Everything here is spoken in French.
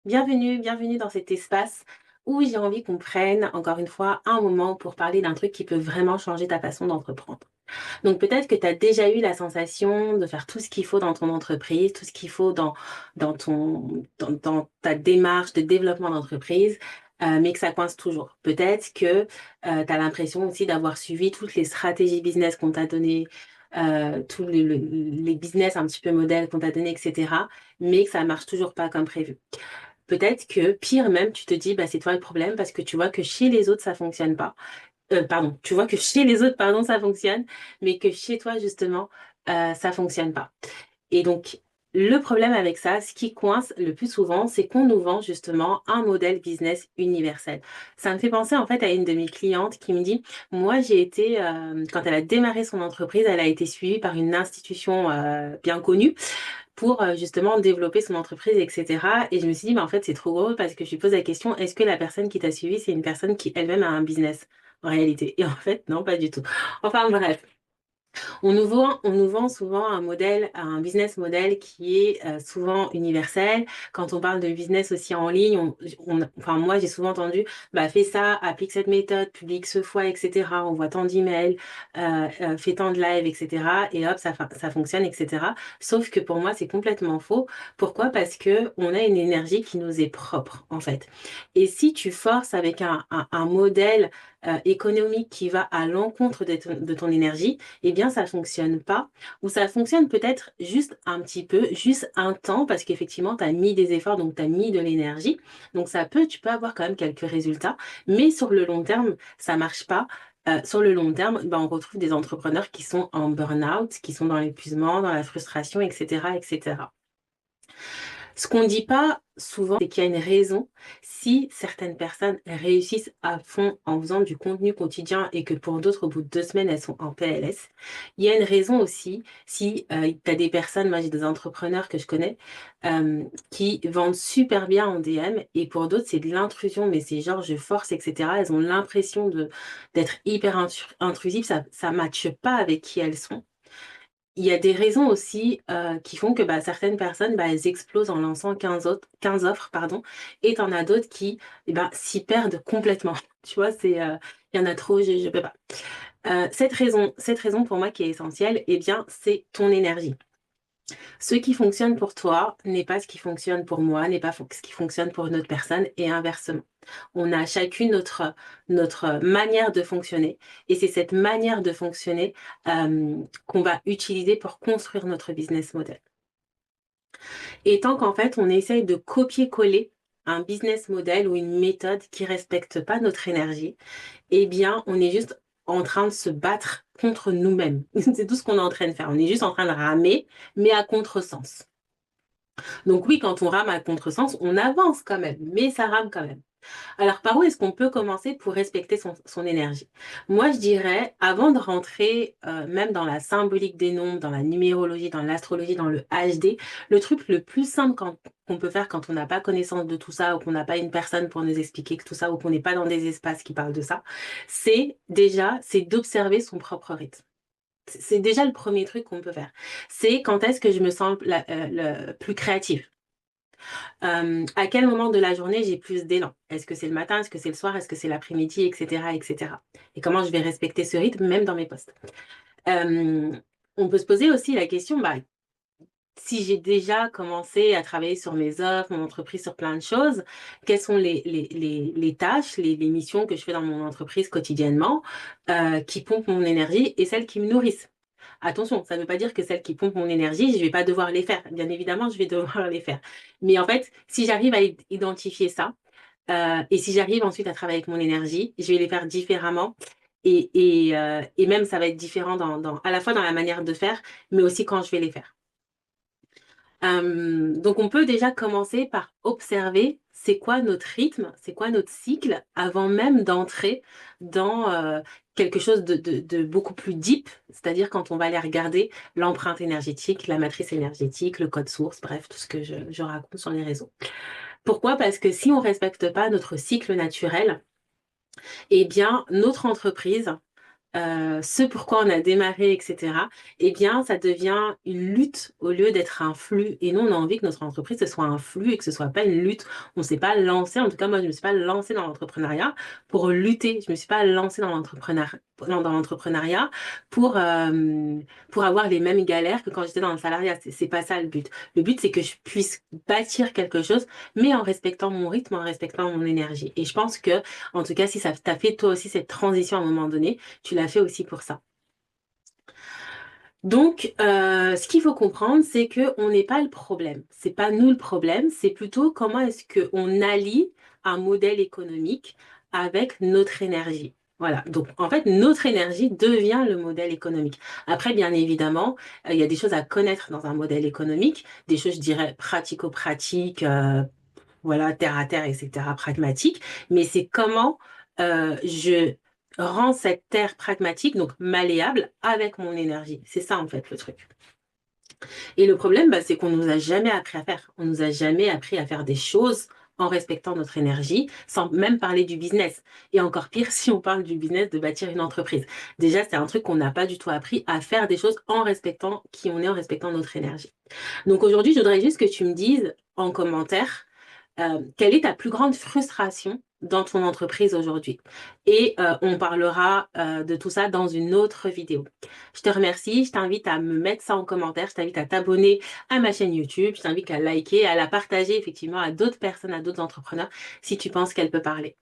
Bienvenue dans cet espace où j'ai envie qu'on prenne, encore une fois, un moment pour parler d'un truc qui peut vraiment changer ta façon d'entreprendre. Donc peut-être que tu as déjà eu la sensation de faire tout ce qu'il faut dans ton entreprise, tout ce qu'il faut dans ta démarche de développement d'entreprise, mais que ça coince toujours. Peut-être que tu as l'impression aussi d'avoir suivi toutes les stratégies business qu'on t'a données, tous les business un petit peu modèles qu'on t'a donnés, etc., mais que ça marche toujours pas comme prévu. Peut-être que pire même, tu te dis, bah, c'est toi le problème parce que tu vois que chez les autres, ça fonctionne pas. Pardon, tu vois que chez les autres, pardon, ça fonctionne, mais que chez toi, justement, ça fonctionne pas. Et donc, le problème avec ça, ce qui coince le plus souvent, c'est qu'on nous vend justement un modèle business universel. Ça me fait penser en fait à une de mes clientes qui me dit, moi j'ai été, quand elle a démarré son entreprise, elle a été suivie par une institution bien connue pour justement développer son entreprise, etc. Et je me suis dit, bah, en fait, c'est trop gros parce que je lui pose la question, est-ce que la personne qui t'a suivi, c'est une personne qui elle-même a un business en réalité? Et en fait, non, pas du tout. Enfin bref, on nous vend souvent un modèle, un business model qui est souvent universel. Quand on parle de business aussi en ligne, enfin moi j'ai souvent entendu, bah fais ça, applique cette méthode, publie ce fois, etc. Envoie tant d'emails, fais tant de live, etc. Et hop, ça fonctionne, etc. Sauf que pour moi c'est complètement faux. Pourquoi? Parce que on a une énergie qui nous est propre en fait. Et si tu forces avec un modèle économique qui va à l'encontre de ton énergie, eh bien, ça fonctionne pas. Ou ça fonctionne peut-être juste un petit peu, juste un temps, parce qu'effectivement, tu as mis des efforts, donc tu as mis de l'énergie. Donc, tu peux avoir quand même quelques résultats. Mais sur le long terme, ça marche pas. Sur le long terme, ben, on retrouve des entrepreneurs qui sont en burn-out, qui sont dans l'épuisement, dans la frustration, etc., etc. Ce qu'on ne dit pas souvent, c'est qu'il y a une raison. Si certaines personnes réussissent à fond en faisant du contenu quotidien et que pour d'autres, au bout de 2 semaines, elles sont en PLS, il y a une raison aussi. Si tu as des personnes, moi j'ai des entrepreneurs que je connais, qui vendent super bien en DM et pour d'autres, c'est de l'intrusion, mais c'est genre je force, etc. Elles ont l'impression d'être hyper intrusives, ça matche pas avec qui elles sont. Il y a des raisons aussi qui font que bah, certaines personnes, bah, elles explosent en lançant 15 offres, pardon, et t'en as d'autres qui s'y perdent complètement. Tu vois, il y en a trop, je peux pas. Cette raison pour moi qui est essentielle, eh bien, c'est ton énergie. Ce qui fonctionne pour toi n'est pas ce qui fonctionne pour moi, n'est pas ce qui fonctionne pour une autre personne et inversement. On a chacune notre manière de fonctionner et c'est cette manière de fonctionner qu'on va utiliser pour construire notre business model. Et tant qu'en fait on essaye de copier-coller un business model ou une méthode qui respecte pas notre énergie, eh bien on est juste en train de se battre contre nous-mêmes. C'est tout ce qu'on est en train de faire. On est juste en train de ramer, mais à contresens. Donc oui, quand on rame à contresens, on avance quand même, mais ça rame quand même. Alors, par où est-ce qu'on peut commencer pour respecter son énergie? Moi, je dirais, avant de rentrer même dans la symbolique des nombres, dans la numérologie, dans l'astrologie, dans le HD, le truc le plus simple qu'on peut faire quand on n'a pas connaissance de tout ça ou qu'on n'a pas une personne pour nous expliquer que tout ça ou qu'on n'est pas dans des espaces qui parlent de ça, c'est d'observer son propre rythme. C'est déjà le premier truc qu'on peut faire. C'est quand est-ce que je me sens le plus créative. À quel moment de la journée j'ai plus d'élan? Est-ce que c'est le matin? Est-ce que c'est le soir? Est-ce que c'est l'après-midi? Etc., etc. Et cetera. Et comment je vais respecter ce rythme même dans mes postes? Euh, on peut se poser aussi la question, bah, si j'ai déjà commencé à travailler sur mes offres, mon entreprise, sur plein de choses, quelles sont les tâches, les missions que je fais dans mon entreprise quotidiennement qui pompent mon énergie et celles qui me nourrissent? Attention, ça ne veut pas dire que celles qui pompent mon énergie, je ne vais pas devoir les faire. Bien évidemment, je vais devoir les faire. Mais en fait, si j'arrive à identifier ça, et si j'arrive ensuite à travailler avec mon énergie, je vais les faire différemment. Et même, ça va être différent à la fois dans la manière de faire, mais aussi quand je vais les faire. Donc, on peut déjà commencer par observer c'est quoi notre rythme, c'est quoi notre cycle, avant même d'entrer dans quelque chose de beaucoup plus deep, c'est-à-dire quand on va aller regarder l'empreinte énergétique, la matrice énergétique, le code source, bref, tout ce que je raconte sur les réseaux. Pourquoi? Parce que si on respecte pas notre cycle naturel, eh bien, notre entreprise ce pourquoi on a démarré, etc., eh bien, ça devient une lutte au lieu d'être un flux. Et nous, on a envie que notre entreprise, ce soit un flux et que ce soit pas une lutte. On s'est pas lancé, en tout cas, moi, je me suis pas lancée dans l'entrepreneuriat pour lutter. Je me suis pas lancée dans l'entrepreneuriat pour, pour avoir les mêmes galères que quand j'étais dans le salariat. C'est pas ça le but. Le but, c'est que je puisse bâtir quelque chose, mais en respectant mon rythme, en respectant mon énergie. Et je pense que, en tout cas, si ça t'a fait toi aussi cette transition à un moment donné, tu l'as fait aussi pour ça. Donc, ce qu'il faut comprendre, c'est que on n'est pas le problème. C'est pas nous le problème. C'est plutôt comment est-ce que on allie un modèle économique avec notre énergie. Voilà. Donc, en fait, notre énergie devient le modèle économique. Après, bien évidemment, il y a des choses à connaître dans un modèle économique, des choses, je dirais, pratico-pratiques, voilà, terre à terre, etc., pragmatique. Mais c'est comment je rends cette terre pragmatique, donc malléable, avec mon énergie. C'est ça, en fait, le truc. Et le problème, bah, c'est qu'on nous a jamais appris à faire. On nous a jamais appris à faire des choses en respectant notre énergie, sans même parler du business. Et encore pire, si on parle du business de bâtir une entreprise. Déjà, c'est un truc qu'on n'a pas du tout appris à faire des choses en respectant qui on est, en respectant notre énergie. Donc aujourd'hui, je voudrais juste que tu me dises en commentaire quelle est ta plus grande frustration dans ton entreprise aujourd'hui? Et on parlera de tout ça dans une autre vidéo. Je te remercie, je t'invite à me mettre ça en commentaire, je t'invite à t'abonner à ma chaîne YouTube, je t'invite à liker, à la partager effectivement à d'autres personnes, à d'autres entrepreneurs si tu penses qu'elle peut parler.